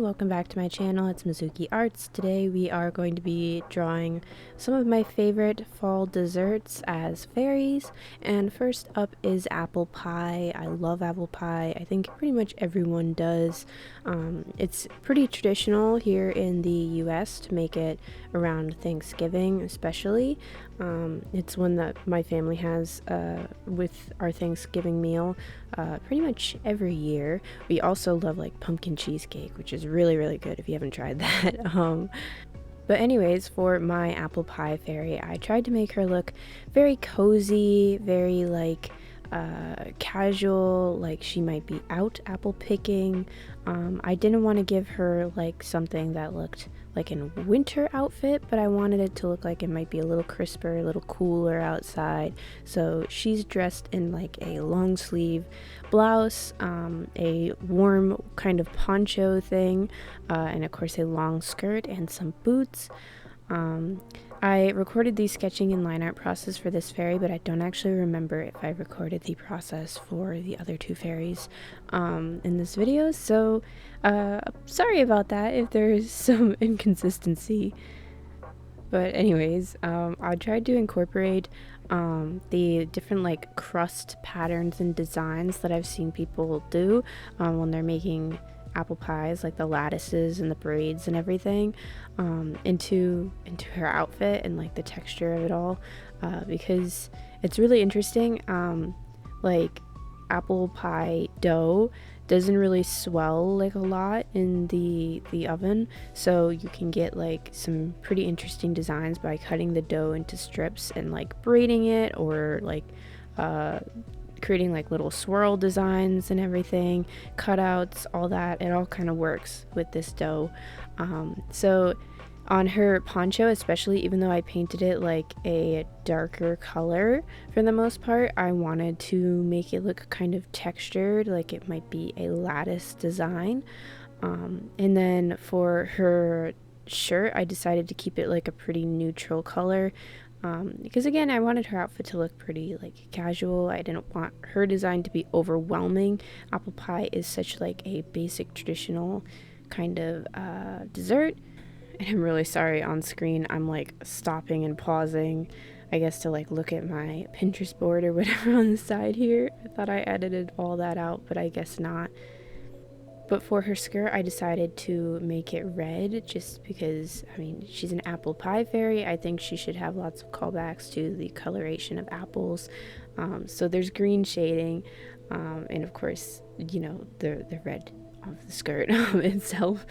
welcome back to my channel. It's Mizuki Arts. Today we are going to be drawing some of my favorite fall desserts as fairies, and first up is apple pie. I love apple pie. I think pretty much everyone does. It's pretty traditional here in the US to make it around Thanksgiving especially. It's one that my family has with our Thanksgiving meal pretty much every year. We also love like pumpkin cheesecake, which is really good if you haven't tried that. But anyways, for my apple pie fairy, I tried to make her look very cozy, very like casual, like she might be out apple picking. I didn't want to give her like something that looked like a winter outfit, but I wanted it to look like it might be a little crisper, a little cooler outside. So she's dressed in like a long sleeve blouse, a warm kind of poncho thing, and of course a long skirt and some boots. I recorded the sketching and line art process for this fairy, but I don't actually remember if I recorded the process for the other two fairies in this video, so sorry about that if there's some inconsistency. But anyways, I tried to incorporate the different like crust patterns and designs that I've seen people do when they're making apple pies, like the lattices and the braids and everything, into her outfit and like the texture of it all, because it's really interesting. Like apple pie dough doesn't really swell like a lot in the oven, so you can get like some pretty interesting designs by cutting the dough into strips and like braiding it, or like creating like little swirl designs and everything, cutouts, all that. It all kind of works with this dough. So on her poncho especially, even though I painted it like a darker color for the most part, I wanted to make it look kind of textured, like it might be a lattice design. And then for her shirt, I decided to keep it like a pretty neutral color, because again, I wanted her outfit to look pretty like casual. I didn't want her design to be overwhelming. Apple pie is such like a basic traditional kind of dessert. And I'm really sorry, on screen I'm like stopping and pausing, I guess, to like look at my Pinterest board or whatever on the side here. I thought I edited all that out, but I guess not. But for her skirt, I decided to make it red just because, I mean, she's an apple pie fairy. I think she should have lots of callbacks to the coloration of apples. So there's green shading, and of course, you know, the red of the skirt itself.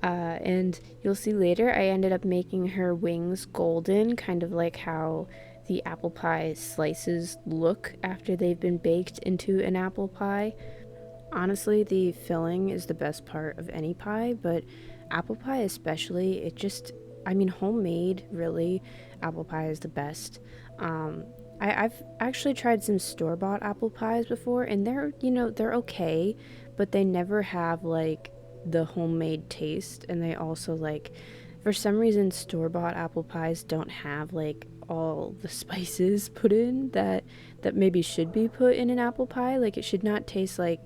And you'll see later, I ended up making her wings golden, kind of like how the apple pie slices look after they've been baked into an apple pie. Honestly, the filling is the best part of any pie, but apple pie especially, it just, I mean, homemade, really, apple pie is the best. I've actually tried some store-bought apple pies before, and they're, you know, they're okay, but they never have, like, the homemade taste. And they also, like, for some reason, store-bought apple pies don't have, like, all the spices put in that maybe should be put in an apple pie. Like, it should not taste like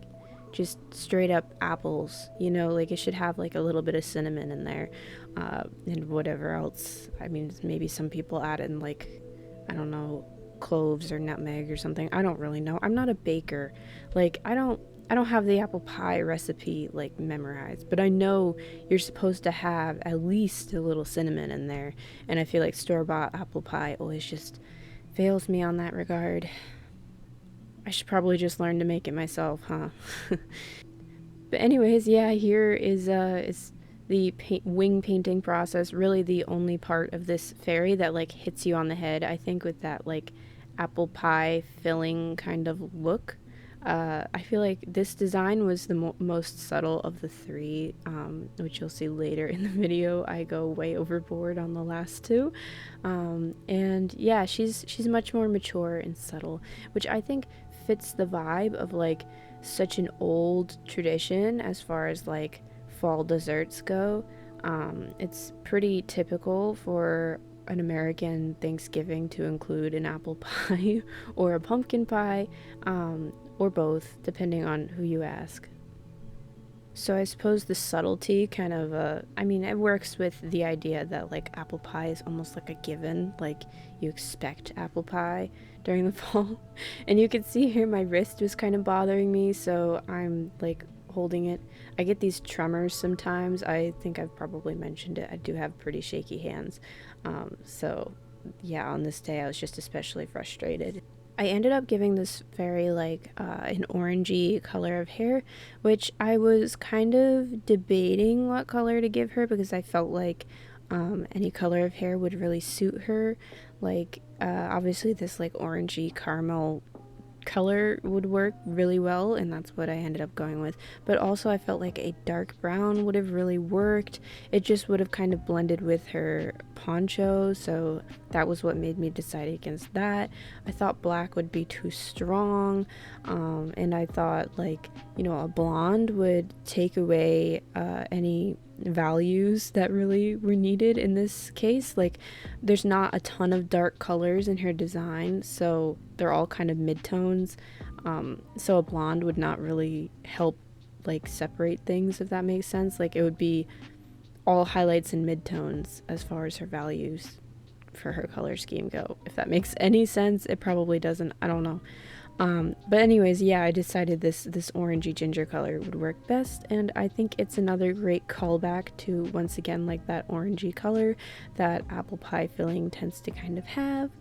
just straight up apples, you know, like it should have like a little bit of cinnamon in there, and whatever else. I mean, maybe some people add in like, I don't know, cloves or nutmeg or something. I don't really know. I'm not a baker. Like, I don't have the apple pie recipe like memorized, but I know you're supposed to have at least a little cinnamon in there, and I feel like store-bought apple pie always just fails me on that regard. I should probably just learn to make it myself, huh? But anyways, yeah, here is the wing painting process. Really the only part of this fairy that like hits you on the head, I think, with that like apple pie filling kind of look. I feel like this design was the most subtle of the three, which you'll see later in the video. I go way overboard on the last two. And yeah, she's much more mature and subtle, which I think fits the vibe of like such an old tradition as far as like fall desserts go. It's pretty typical for an American Thanksgiving to include an apple pie or a pumpkin pie, or both, depending on who you ask. So I suppose the subtlety kind of, I mean, it works with the idea that like apple pie is almost like a given, like you expect apple pie during the fall. And you can see here my wrist was kind of bothering me, so I'm like holding it. I get these tremors sometimes. I think I've probably mentioned it. I do have pretty shaky hands. So yeah, on this day I was just especially frustrated. I ended up giving this fairy like an orangey color of hair, which I was kind of debating what color to give her because I felt like any color of hair would really suit her. Like obviously this like orangey caramel color would work really well, and that's what I ended up going with. But also I felt like a dark brown would have really worked. It just would have kind of blended with her poncho, so that was what made me decide against that. I thought black would be too strong, and I thought like, you know, a blonde would take away any values that really were needed in this case. Like there's not a ton of dark colors in her design, so they're all kind of midtones, so a blonde would not really help like separate things, if that makes sense. Like it would be all highlights and midtones as far as her values for her color scheme go, if that makes any sense. It probably doesn't, I don't know. But anyways, yeah, I decided this orangey ginger color would work best, and I think it's another great callback to, once again, like that orangey color that apple pie filling tends to kind of have.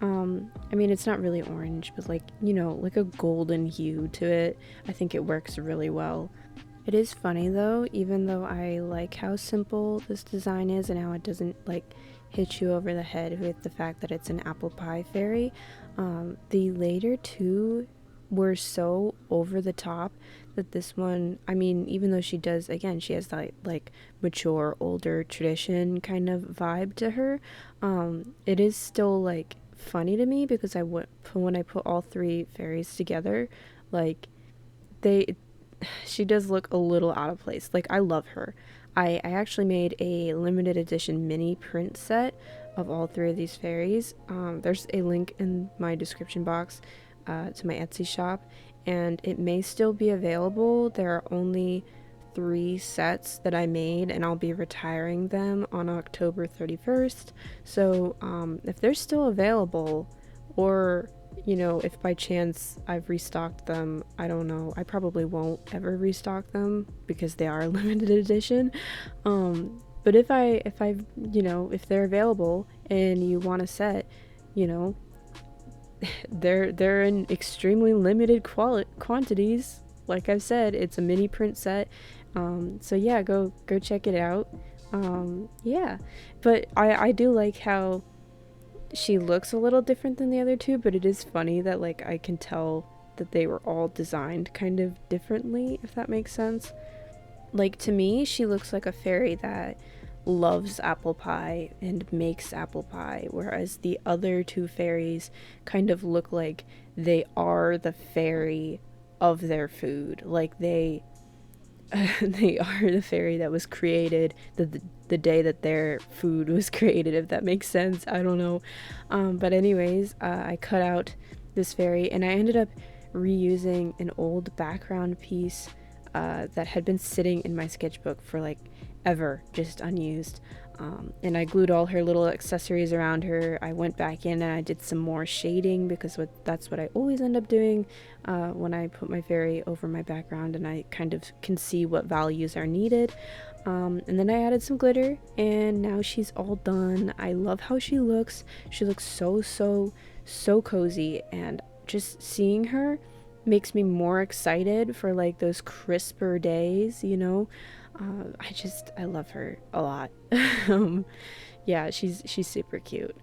I mean, it's not really orange, but like, you know, like a golden hue to it. I think it works really well. It is funny though, even though I like how simple this design is and how it doesn't like hit you over the head with the fact that it's an apple pie fairy. The later two were so over the top that this one, I mean, even though she does, again, she has that like mature, older tradition kind of vibe to her, it is still like funny to me because when I put all three fairies together, like they she does look a little out of place. Like I love her. I actually made a limited edition mini print set of all three of these fairies. There's a link in my description box to my Etsy shop, and it may still be available. There are only 3 sets that I made, and I'll be retiring them on October 31st. So if they're still available, or you know, if by chance I've restocked them, I don't know, I probably won't ever restock them because they are limited edition. But if I you know, if they're available and you want a set, you know, they're in extremely limited quantities. Like I've said, it's a mini print set. So yeah, go check it out. Yeah, but I do like how she looks a little different than the other two, but it is funny that like I can tell that they were all designed kind of differently, if that makes sense. Like to me, she looks like a fairy that loves apple pie and makes apple pie, whereas the other 2 fairies kind of look like they are the fairy of their food. Like they they are the fairy that was created the day that their food was created, if that makes sense. I don't know. But anyways, I cut out this fairy and I ended up reusing an old background piece that had been sitting in my sketchbook for like ever, just unused. And I glued all her little accessories around her. I went back in and I did some more shading because that's what I always end up doing when I put my fairy over my background and I kind of can see what values are needed. And then I added some glitter and now she's all done. I love how she looks. She looks so cozy, and just seeing her makes me more excited for like those crisper days, you know. I love her a lot. Yeah, she's super cute.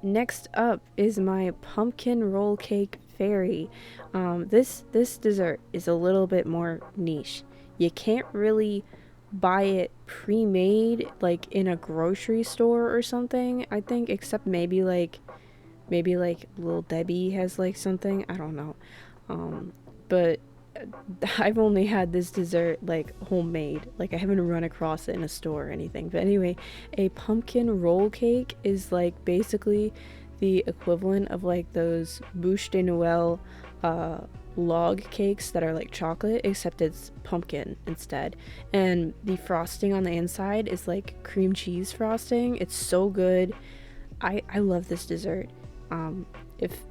Next up is my pumpkin roll cake fairy. This dessert is a little bit more niche. You can't really buy it pre-made like in a grocery store or something, I think, except maybe like Little Debbie has like something, I don't know. But I've only had this dessert like homemade. Like I haven't run across it in a store or anything. But anyway, a pumpkin roll cake is like basically the equivalent of like those bûche de Noël log cakes that are like chocolate, except it's pumpkin instead. And the frosting on the inside is like cream cheese frosting. It's so good. I love this dessert.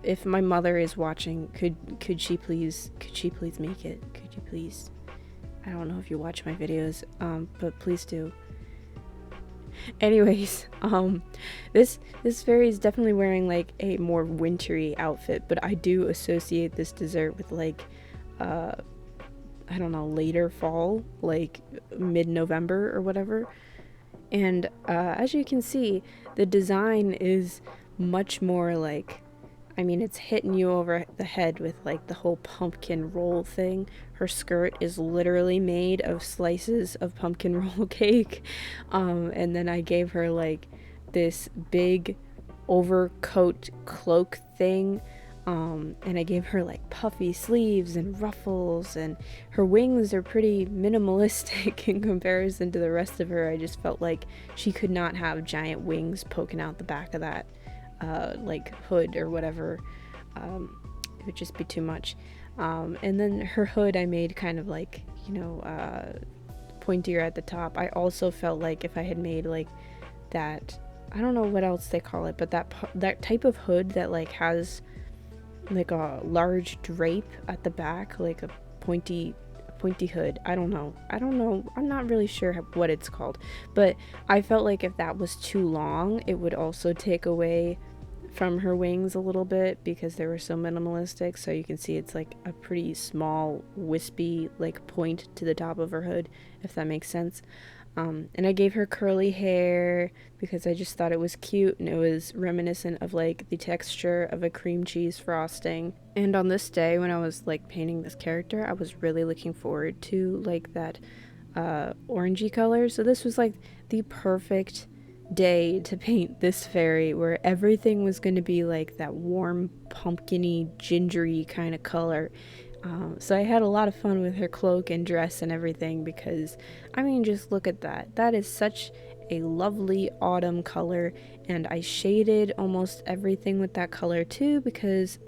If my mother is watching, could she please make it? Could you please? I don't know if you watch my videos, but please do. Anyways, this fairy is definitely wearing like a more wintry outfit, but I do associate this dessert with like I don't know, later fall, like mid-November or whatever. And as you can see, the design is much more like, I mean, it's hitting you over the head with like the whole pumpkin roll thing. Her skirt is literally made of slices of pumpkin roll cake. And then I gave her like this big overcoat cloak thing. And I gave her like puffy sleeves and ruffles, and her wings are pretty minimalistic in comparison to the rest of her. I just felt like she could not have giant wings poking out the back of that like hood or whatever. It would just be too much. And then her hood I made kind of like, you know, pointier at the top. I also felt like if I had made like that, I don't know what else they call it, but that type of hood that like has like a large drape at the back, like a pointy hood. I don't know. I'm not really sure what it's called, but I felt like if that was too long, it would also take away from her wings a little bit because they were so minimalistic. So you can see it's like a pretty small wispy like point to the top of her hood, if that makes sense. And I gave her curly hair because I just thought it was cute, and it was reminiscent of like the texture of a cream cheese frosting. And on this day when I was like painting this character, I was really looking forward to like that orangey color. So this was like the perfect day to paint this fairy, where everything was going to be like that warm pumpkiny gingery kind of color. So I had a lot of fun with her cloak and dress and everything because, I mean, just look at that. That is such a lovely autumn color, and I shaded almost everything with that color too because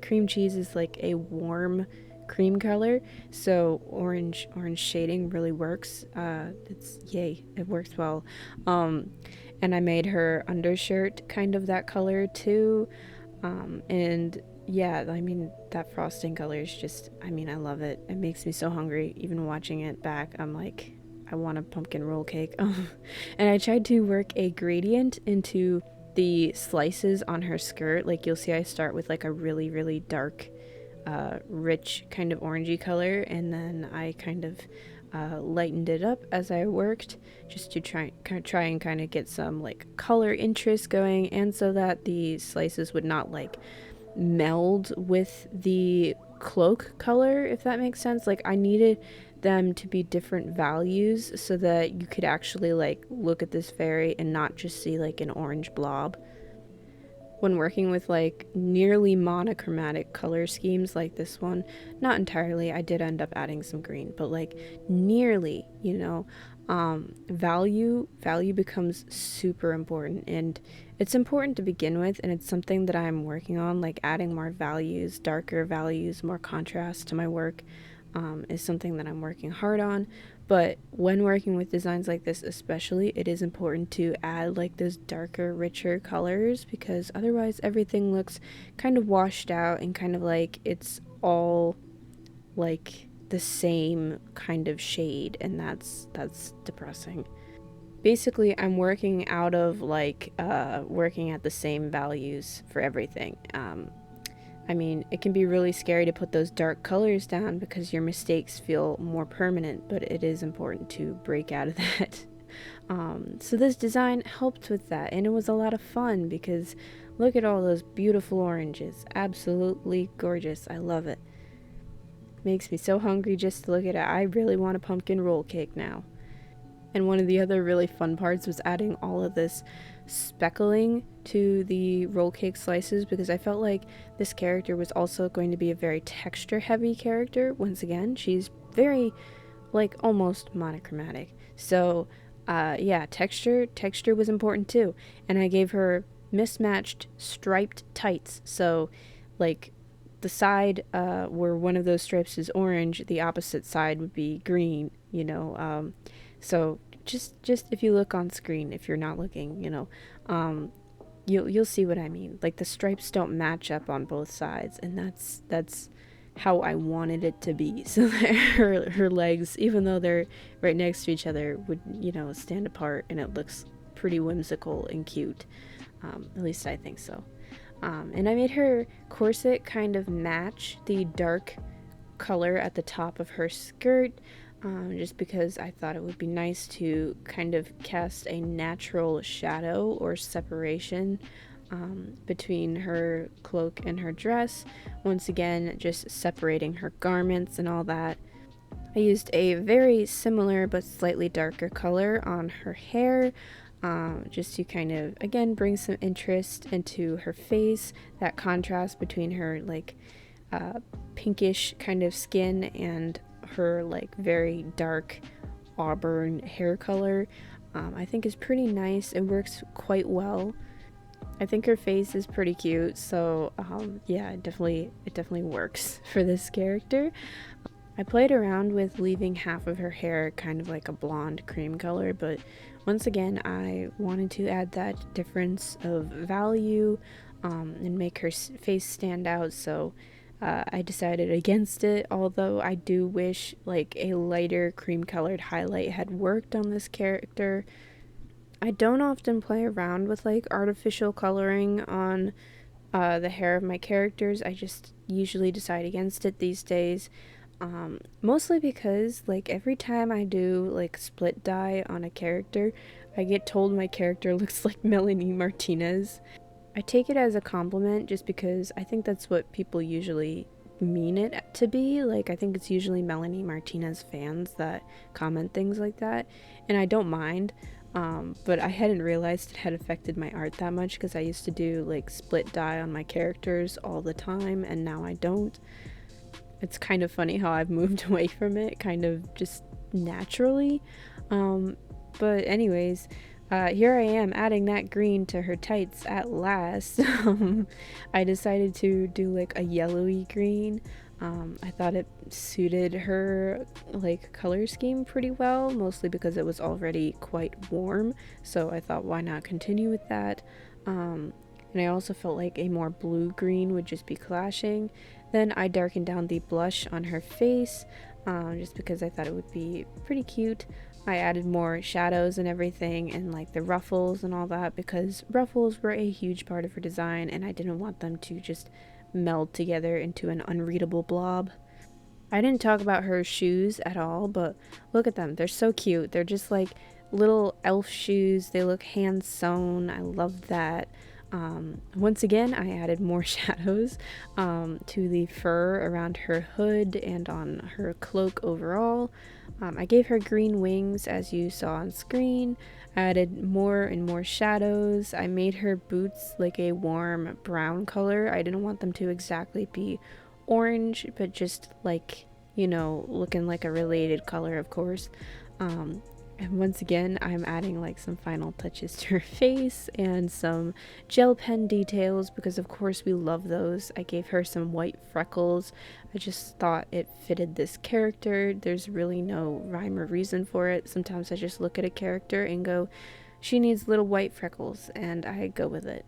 cream cheese is like a warm cream color, so orange shading really works. It's yay, it works well. And I made her undershirt kind of that color too, and yeah, I mean, that frosting color is just, I mean, I love it. It makes me so hungry. Even watching it back, I'm like, I want a pumpkin roll cake. And I tried to work a gradient into the slices on her skirt. Like, you'll see I start with like a really, really dark, rich kind of orangey color. And then I kind of lightened it up as I worked, just to try and kind of get some like color interest going. And so that the slices would not like meld with the cloak color, if that makes sense. Like, I needed them to be different values so that you could actually like look at this fairy and not just see like an orange blob. When working with like nearly monochromatic color schemes like this one, not entirely, I did end up adding some green, but like nearly, you know, value becomes super important, and it's important to begin with, and it's something that I'm working on, like adding more values, darker values, more contrast to my work, is something that I'm working hard on. But when working with designs like this especially, it is important to add like those darker, richer colors, because otherwise everything looks kind of washed out and kind of like it's all like the same kind of shade, and that's depressing. Basically, I'm working out of like working at the same values for everything. I mean, it can be really scary to put those dark colors down because your mistakes feel more permanent, but it is important to break out of that. So this design helped with that, and it was a lot of fun because look at all those beautiful oranges. Absolutely gorgeous. I love it. Makes me so hungry just to look at it. I really want a pumpkin roll cake now. And one of the other really fun parts was adding all of this speckling to the roll cake slices, because I felt like this character was also going to be a very texture heavy character. Once again, she's very like almost monochromatic. So yeah, texture was important too. And I gave her mismatched striped tights. So like the side where one of those stripes is orange, the opposite side would be green, you know. So just if you look on screen, if you're not looking, you know, you'll see what I mean. Like the stripes don't match up on both sides, and that's how I wanted it to be. So that her legs, even though they're right next to each other, would, you know, stand apart, and it looks pretty whimsical and cute. At least I think so. And I made her corset kind of match the dark color at the top of her skirt, just because I thought it would be nice to kind of cast a natural shadow or separation between her cloak and her dress. Once again, just separating her garments and all that. I used a very similar but slightly darker color on her hair, just to kind of, again, bring some interest into her face, that contrast between her like pinkish kind of skin and her like very dark auburn hair color. I think is pretty nice. It works quite well. I think her face is pretty cute, so yeah, it definitely works for this character. I played around with leaving half of her hair kind of like a blonde cream color, but once again, I wanted to add that difference of value and make her face stand out, so I decided against it, although I do wish like a lighter cream colored highlight had worked on this character. I don't often play around with like artificial coloring on the hair of my characters. I just usually decide against it these days. Mostly because like every time I do like split dye on a character, I get told my character looks like Melanie Martinez. I take it as a compliment just because I think that's what people usually mean it to be. Like, I think it's usually Melanie Martinez fans that comment things like that, and I don't mind. But I hadn't realized it had affected my art that much because I used to do like split dye on my characters all the time, and now I don't. It's kind of funny how I've moved away from it, kind of just naturally. But anyways, here I am adding that green to her tights at last. I decided to do like a yellowy green. I thought it suited her like color scheme pretty well, mostly because it was already quite warm, so I thought why not continue with that. And I also felt like a more blue-green would just be clashing. Then I darkened down the blush on her face, just because I thought it would be pretty cute. I added more shadows and everything, and like the ruffles and all that, because ruffles were a huge part of her design and I didn't want them to just meld together into an unreadable blob. I didn't talk about her shoes at all, but look at them. They're so cute. They're just like little elf shoes. They look hand sewn. I love that. Once again, I added more shadows to the fur around her hood and on her cloak overall. I gave her green wings, as you saw on screen. I added more and more shadows. I made her boots like a warm brown color. I didn't want them to exactly be orange, but just like, you know, looking like a related color, of course. And once again, I'm adding like some final touches to her face and some gel pen details because of course we love those. I gave her some white freckles. I just thought it fitted this character. There's really no rhyme or reason for it. Sometimes I just look at a character and go, she needs little white freckles, and I go with it.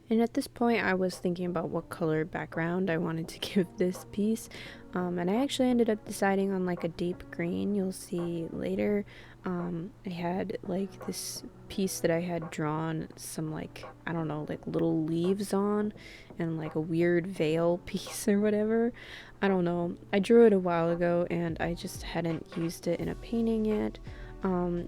And at this point I was thinking about what color background I wanted to give this piece, and I actually ended up deciding on like a deep green. You'll see later. I had like this piece that I had drawn some like, I don't know, like little leaves on, and like a weird veil piece or whatever. I don't know. I drew it a while ago and I just hadn't used it in a painting yet.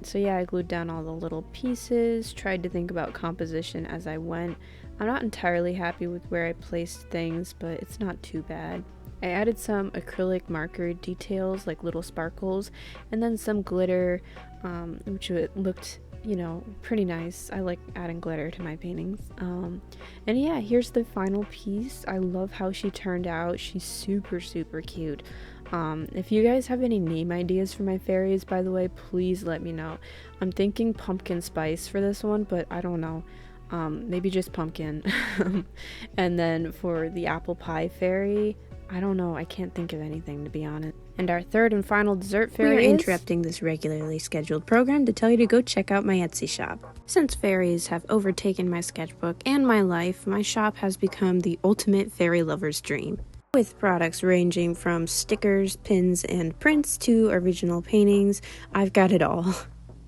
So yeah, I glued down all the little pieces, tried to think about composition as I went. I'm not entirely happy with where I placed things, but it's not too bad. I added some acrylic marker details, like little sparkles, and then some glitter, which looked, you know, pretty nice. I like adding glitter to my paintings. And yeah, here's the final piece. I love how she turned out. She's super, super cute. If you guys have any name ideas for my fairies, by the way, please let me know. I'm thinking pumpkin spice for this one, but I don't know. maybe just pumpkin. And then for the apple pie fairy, I don't know, I can't think of anything, to be honest. And our third and final dessert fairy We are interrupting this regularly scheduled program to tell you to go check out my Etsy shop. Since fairies have overtaken my sketchbook and my life, my shop has become the ultimate fairy lover's dream. With products ranging from stickers, pins, and prints to original paintings, I've got it all.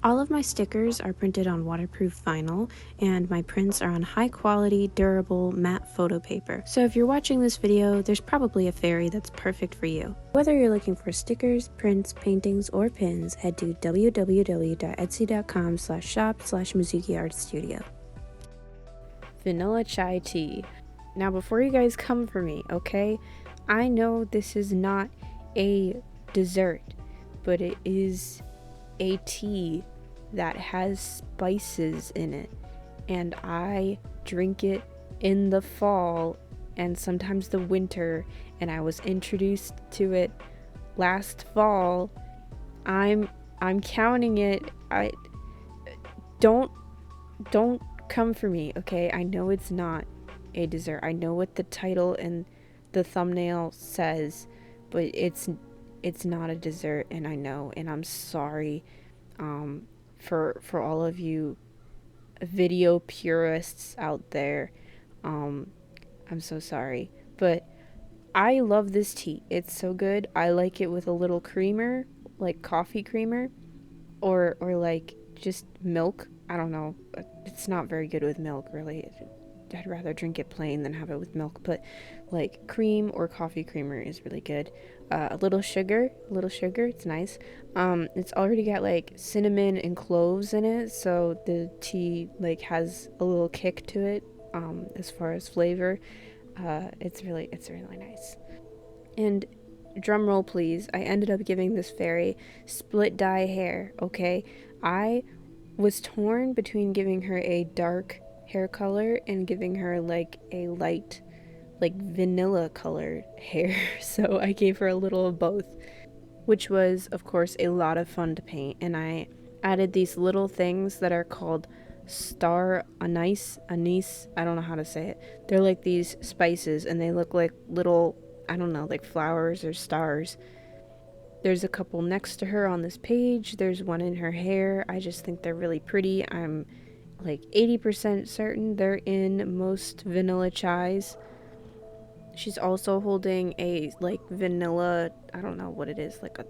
All of my stickers are printed on waterproof vinyl, and my prints are on high-quality, durable, matte photo paper. So if you're watching this video, there's probably a fairy that's perfect for you. Whether you're looking for stickers, prints, paintings, or pins, head to www.etsy.com/shop/mizuki-art-studio. Vanilla chai tea. Now before you guys come for me, okay? I know this is not a dessert, but it is a tea that has spices in it, and I drink it in the fall and sometimes the winter, and I was introduced to it last fall. I'm counting it. I don't come for me, okay? I know it's not a dessert. I know what the title and the thumbnail says, but it's not a dessert, and I know, and I'm sorry for all of you video purists out there. I'm so sorry, but I love this tea. It's so good. I like it with a little creamer, like coffee creamer, or like just milk. I don't know. It's not very good with milk, really. I'd rather drink it plain than have it with milk, but like cream or coffee creamer is really good. A little sugar, it's nice. It's already got like cinnamon and cloves in it, so the tea like has a little kick to it, as far as flavor. It's really nice. And drum roll please, I ended up giving this fairy split dye hair, okay? I was torn between giving her a dark hair color and giving her like a light, like vanilla colored hair. So I gave her a little of both, which was of course a lot of fun to paint. And I added these little things that are called star anise, I don't know how to say it. They're like these spices, and they look like little, I don't know, like flowers or stars. There's a couple next to her on this page. There's one in her hair. I just think they're really pretty. I'm like 80% certain they're in most vanilla chais. She's also holding a like vanilla, I don't know what it is, like a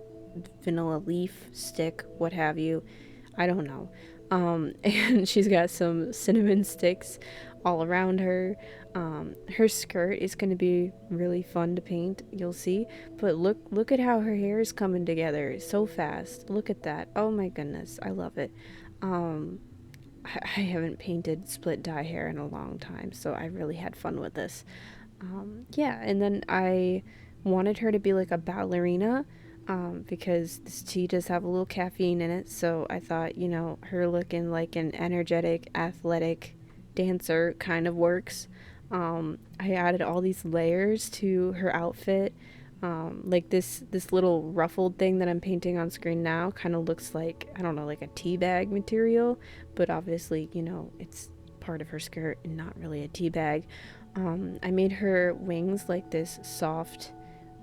vanilla leaf stick, what have you. I don't know. And she's got some cinnamon sticks all around her. Her skirt is going to be really fun to paint, you'll see. But look at how her hair is coming together so fast. Look at that. Oh my goodness, I love it. I haven't painted split dye hair in a long time, so I really had fun with this. Yeah, and then I wanted her to be like a ballerina, because this tea does have a little caffeine in it, so I thought, you know, her looking like an energetic, athletic dancer kind of works. I added all these layers to her outfit. Like this little ruffled thing that I'm painting on screen now kind of looks like, I don't know, like a tea bag material, but obviously, you know, it's part of her skirt and not really a tea bag. I made her wings like this soft,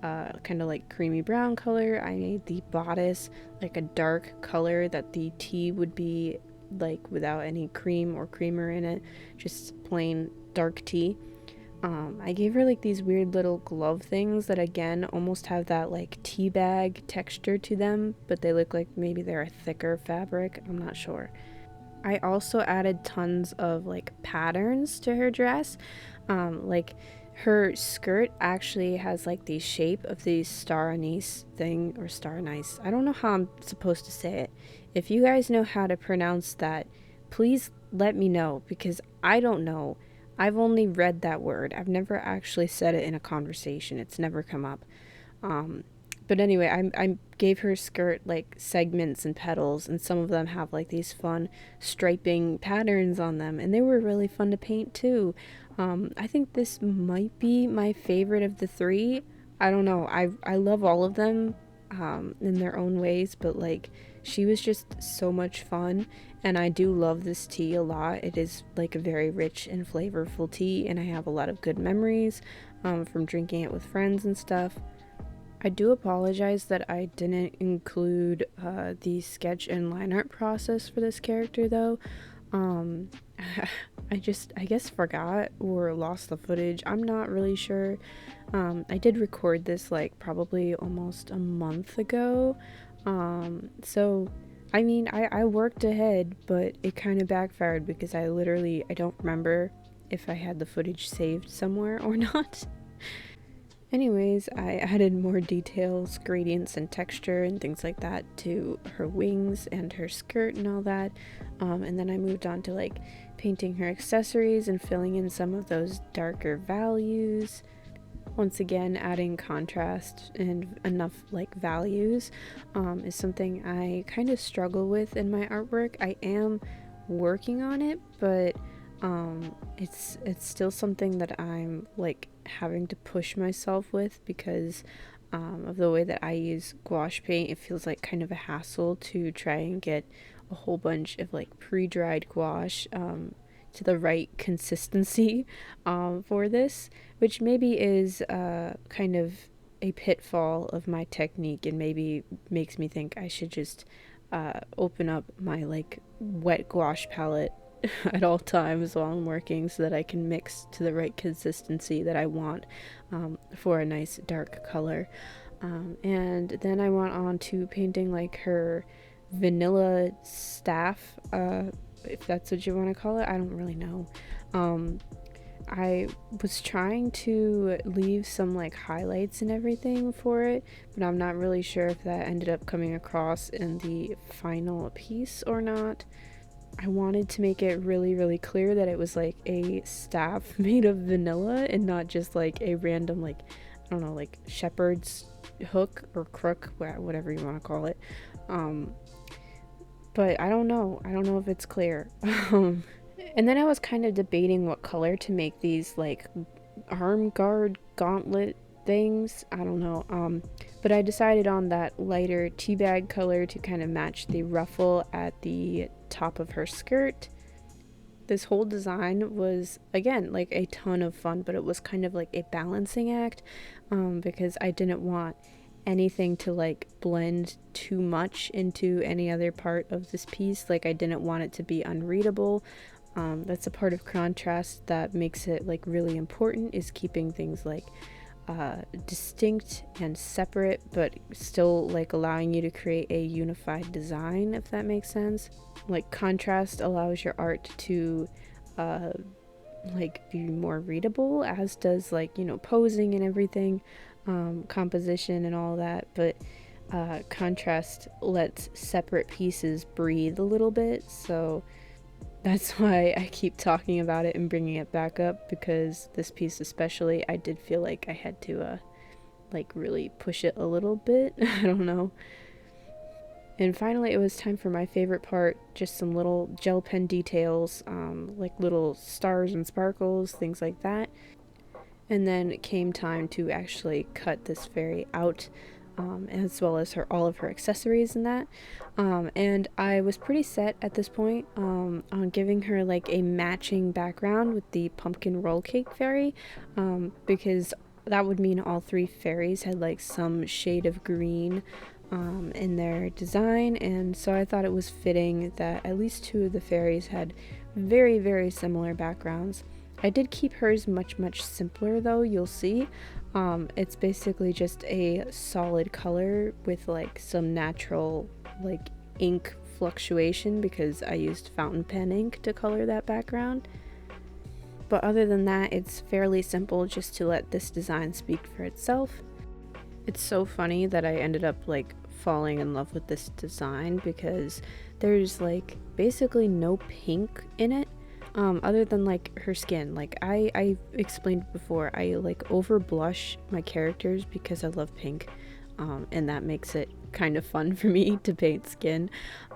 kind of like creamy brown color. I made the bodice like a dark color that the tea would be like without any cream or creamer in it, just plain dark tea. I gave her like these weird little glove things that again almost have that like tea bag texture to them, but they look like maybe they're a thicker fabric. I'm not sure. I also added tons of like patterns to her dress. Like her skirt actually has like the shape of the star anise thing, or star anise. I don't know how I'm supposed to say it. If you guys know how to pronounce that, please let me know, because I don't know. I've only read that word. I've never actually said it in a conversation. It's never come up. But anyway, I gave her skirt like segments and petals, and some of them have like these fun striping patterns on them, and they were really fun to paint too. I think this might be my favorite of the three. I don't know. I love all of them, in their own ways, but like she was just so much fun. And I do love this tea a lot. It is like a very rich and flavorful tea, and I have a lot of good memories from drinking it with friends and stuff. I do apologize that I didn't include the sketch and line art process for this character though. Um, I guess forgot or lost the footage. I'm not really sure. I did record this like probably almost a month ago. So I mean, I worked ahead, but it kind of backfired because I don't remember if I had the footage saved somewhere or not. Anyways, I added more details, gradients, and texture and things like that to her wings and her skirt and all that. And then I moved on to like painting her accessories and filling in some of those darker values. Once again, adding contrast and enough like values is something I kind of struggle with in my artwork. I am working on it, but it's still something that I'm like having to push myself with because of the way that I use gouache paint. It feels like kind of a hassle to try and get a whole bunch of like pre-dried gouache to the right consistency for this, which maybe is kind of a pitfall of my technique and maybe makes me think I should just open up my like wet gouache palette at all times while I'm working so that I can mix to the right consistency that I want for a nice dark color. And then I went on to painting like her vanilla staff, if that's what you want to call it. I don't really know. I was trying to leave some like highlights and everything for it, but I'm not really sure if that ended up coming across in the final piece or not. I wanted to make it really, really clear that it was like a staff made of vanilla and not just like a random, like, I don't know, like shepherd's hook or crook, whatever you want to call it. But I don't know. I don't know if it's clear. And then I was kind of debating what color to make these like arm guard gauntlet things. I don't know. But I decided on that lighter teabag color to kind of match the ruffle at the top of her skirt. This whole design was, again, like a ton of fun, but it was kind of like a balancing act because I didn't want anything to like blend too much into any other part of this piece. Like I didn't want it to be unreadable. That's a part of contrast that makes it like really important, is keeping things like distinct and separate, but still like allowing you to create a unified design, if that makes sense. Like contrast allows your art to like be more readable, as does like, you know, posing and everything, composition and all that, but contrast lets separate pieces breathe a little bit. So that's why I keep talking about it and bringing it back up, because this piece especially, I did feel like I had to like really push it a little bit. I don't know. And finally it was time for my favorite part, just some little gel pen details, like little stars and sparkles, things like that. And then it came time to actually cut this fairy out, as well as all of her accessories and that. And I was pretty set at this point on giving her like a matching background with the pumpkin roll cake fairy, because that would mean all three fairies had like some shade of green in their design, and so I thought it was fitting that at least two of the fairies had very, very similar backgrounds. I did keep hers much, much simpler though, you'll see. It's basically just a solid color with like some natural like ink fluctuation, because I used fountain pen ink to color that background. But other than that, it's fairly simple, just to let this design speak for itself. It's so funny that I ended up like falling in love with this design, because there's like basically no pink in it, other than like her skin. Like I explained before, I like over blush my characters because I love pink, and that makes it kind of fun for me to paint skin.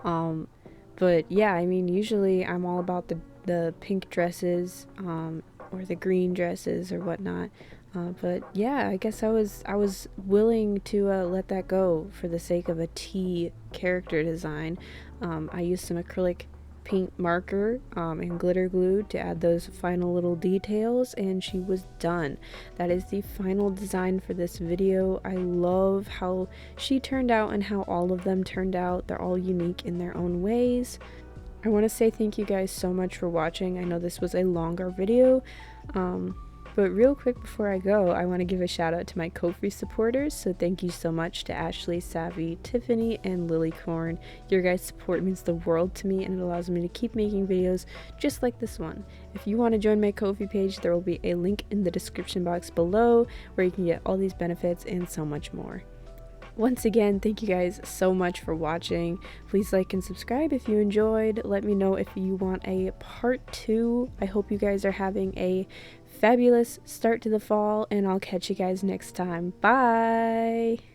But yeah, I mean, usually I'm all about the pink dresses, or the green dresses or whatnot. But yeah, I guess I was willing to let that go for the sake of a tea character design. I used some acrylic paint marker and glitter glue to add those final little details, and she was done. That is the final design for this video. I love how she turned out and how all of them turned out. They're all unique in their own ways. I want to say thank you guys so much for watching. I know this was a longer video, but real quick before I go, I want to give a shout out to my Ko-fi supporters. So thank you so much to Ashley, Savvy, Tiffany, and Lilycorn. Your guys' support means the world to me, and it allows me to keep making videos just like this one. If you want to join my Ko-fi page, there will be a link in the description box below where you can get all these benefits and so much more. Once again, thank you guys so much for watching. Please like and subscribe if you enjoyed. Let me know if you want a part 2. I hope you guys are having a fabulous start to the fall, and I'll catch you guys next time. Bye!